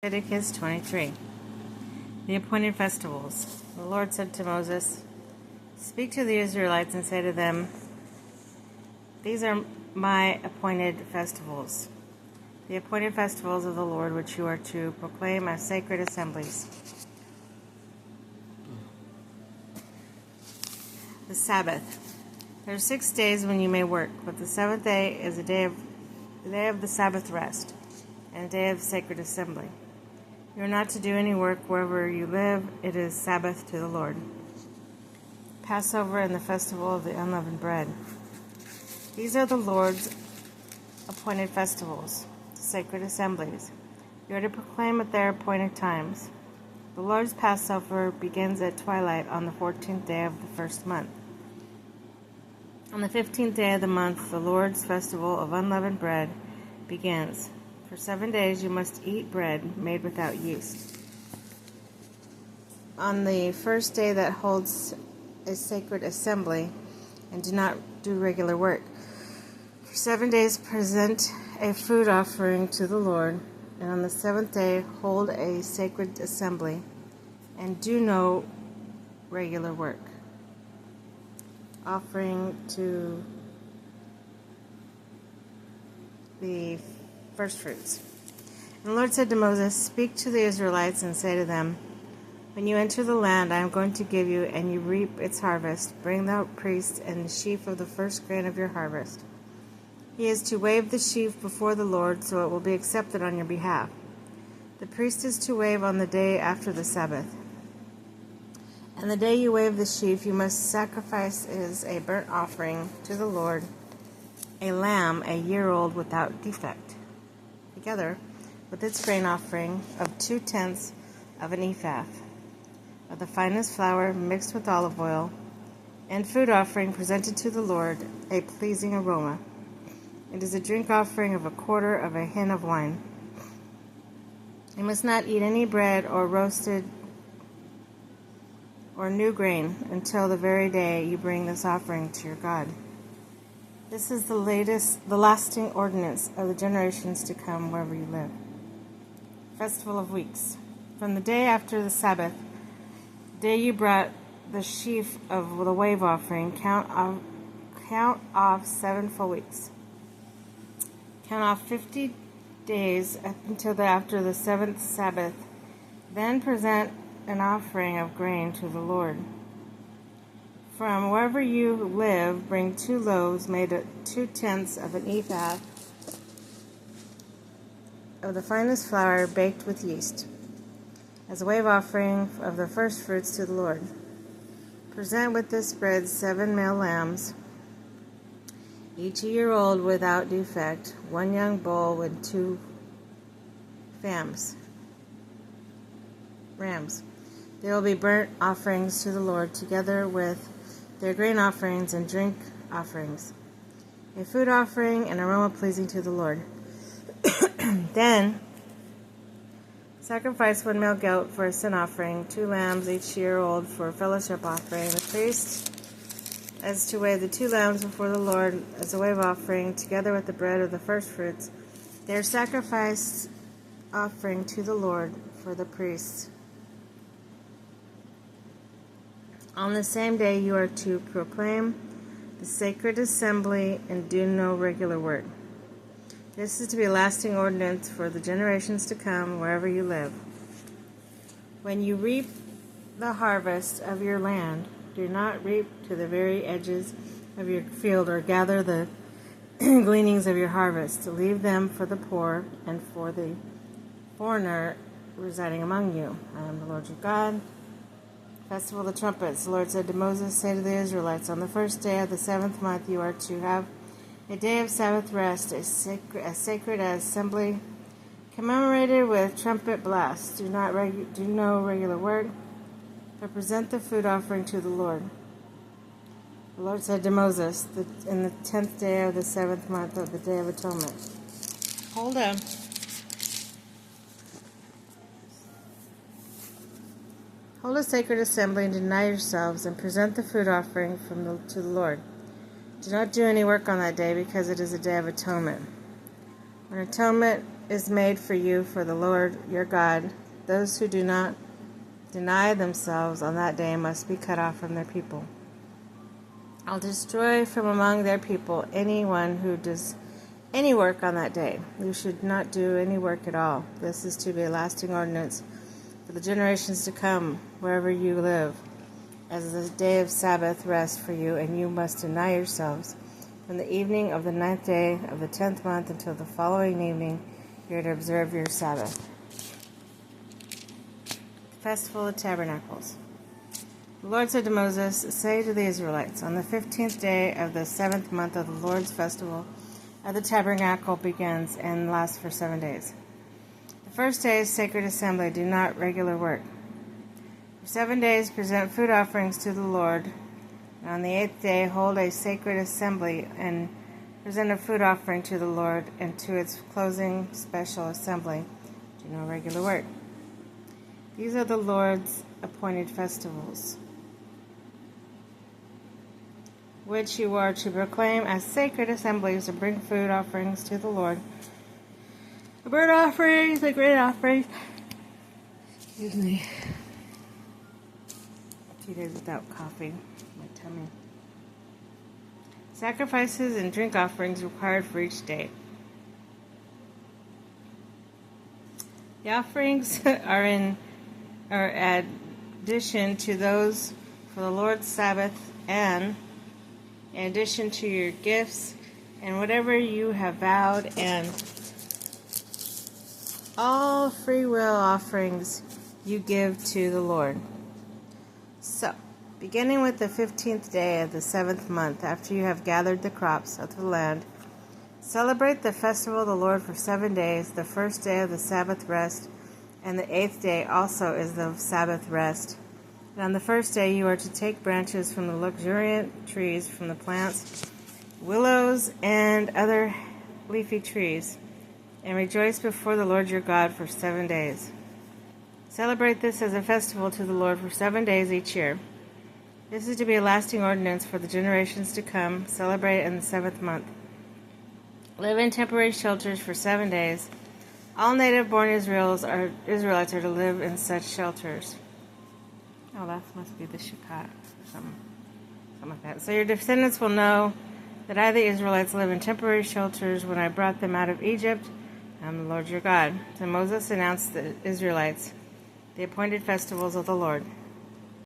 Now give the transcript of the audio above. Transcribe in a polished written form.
Leviticus 23. The appointed festivals. The Lord said to Moses, "Speak to the Israelites and say to them, These are my appointed festivals, the appointed festivals of the Lord, which you are to proclaim as sacred assemblies. The Sabbath. There are 6 days when you may work, but the seventh day is the day of the Sabbath rest, and a day of sacred assembly. You are not to do any work wherever you live. It is Sabbath to the Lord. Passover and the festival of the unleavened bread. These are the Lord's appointed festivals, the sacred assemblies. You are to proclaim at their appointed times. The Lord's Passover begins at twilight on the 14th day of the first month. On the 15th day of the month, the Lord's festival of unleavened bread begins. For 7 days you must eat bread made without yeast. On the first day that holds a sacred assembly, and do not do regular work. For 7 days present a food offering to the Lord, and on the seventh day hold a sacred assembly, and do no regular work. Offering to the first fruits. And the Lord said to Moses, "Speak to the Israelites and say to them, When you enter the land I am going to give you, and you reap its harvest, bring the priest and the sheaf of the first grain of your harvest. He is to wave the sheaf before the Lord, so it will be accepted on your behalf. The priest is to wave on the day after the Sabbath. And the day you wave the sheaf, you must sacrifice as a burnt offering to the Lord a lamb a year old without defect, together with its grain offering of 2/10 of an ephah of the finest flour mixed with olive oil, and food offering presented to the Lord, a pleasing aroma. It is a drink offering of 1/4 of a hin of wine. You must not eat any bread or roasted or new grain until the very day you bring this offering to your God. This is the lasting ordinance of the generations to come wherever you live." Festival of Weeks. From the day after the Sabbath, the day you brought the sheaf of the wave offering, count off 7 full weeks. Count off 50 days until after the 7th Sabbath. Then present an offering of grain to the Lord. From wherever you live, bring 2 loaves made of 2/10 of an ephah of the finest flour baked with yeast, as a wave offering of the first fruits to the Lord. Present with this bread 7 male lambs, each a year old without defect, 1 young bull with 2 rams. They will be burnt offerings to the Lord, together with their grain offerings and drink offerings, a food offering and aroma pleasing to the Lord. Then sacrifice 1 male goat for a sin offering, 2 lambs each year old for a fellowship offering. The priest is to wave the 2 lambs before the Lord as a wave offering, together with the bread of the first fruits. They are sacrificed offering to the Lord for the priests. On the same day you are to proclaim the sacred assembly and do no regular work. This is to be a lasting ordinance for the generations to come wherever you live. When you reap the harvest of your land, do not reap to the very edges of your field or gather the gleanings of your harvest. Leave them for the poor and for the foreigner residing among you. I am the Lord your God. Festival of the Trumpets. The Lord said to Moses, "Say to the Israelites, on the first day of the 7th month you are to have a day of Sabbath rest, a sacred assembly, commemorated with trumpet blasts. Do no regular work, but present the food offering to the Lord." The Lord said to Moses, in the 10th day of the 7th month of the Day of Atonement. Hold on. Hold a sacred assembly and deny yourselves, and present the food offering to the Lord. Do not do any work on that day, because it is a day of atonement. When atonement is made for you for the Lord your God. Those who do not deny themselves on that day must be cut off from their people. I'll destroy from among their people anyone who does any work on that day. You should not do any work at all. This is to be a lasting ordinance for the generations to come, wherever you live, as the day of Sabbath rest for you, and you must deny yourselves. From the evening of the 9th day of the 10th month until the following evening, you are to observe your Sabbath. Festival of Tabernacles. The Lord said to Moses, say to the Israelites, on the 15th day of the 7th month of the Lord's festival of the tabernacle begins and lasts for 7 days. The first day is sacred assembly, do not regular work. For 7 days present food offerings to the Lord, and on the 8th day hold a sacred assembly and present a food offering to the Lord, and to its closing special assembly do no regular work. These are the Lord's appointed festivals, which you are to proclaim as sacred assemblies to bring food offerings to the Lord, the burnt offerings, the grain offerings. Excuse me. 2 days without coffee. My tummy. Sacrifices and drink offerings required for each day. The offerings are addition to those for the Lord's Sabbath, and in addition to your gifts and whatever you have vowed, and all free will offerings you give to the Lord. So, beginning with the 15th day of the 7th month, after you have gathered the crops of the land, celebrate the festival of the Lord for 7 days. The first day of the Sabbath rest, and the 8th day also is the Sabbath rest. And on the first day you are to take branches from the luxuriant trees, from the plants, willows, and other leafy trees, and rejoice before the Lord your God for 7 days. Celebrate this as a festival to the Lord for 7 days each year. This is to be a lasting ordinance for the generations to come. Celebrate it in the 7th month. Live in temporary shelters for 7 days. All native-born Israelites are to live in such shelters. Oh, that must be the Shabbat or something like that. So your descendants will know that I, the Israelites, live in temporary shelters when I brought them out of Egypt. I am the Lord your God. So Moses announced the Israelites the appointed festivals of the Lord.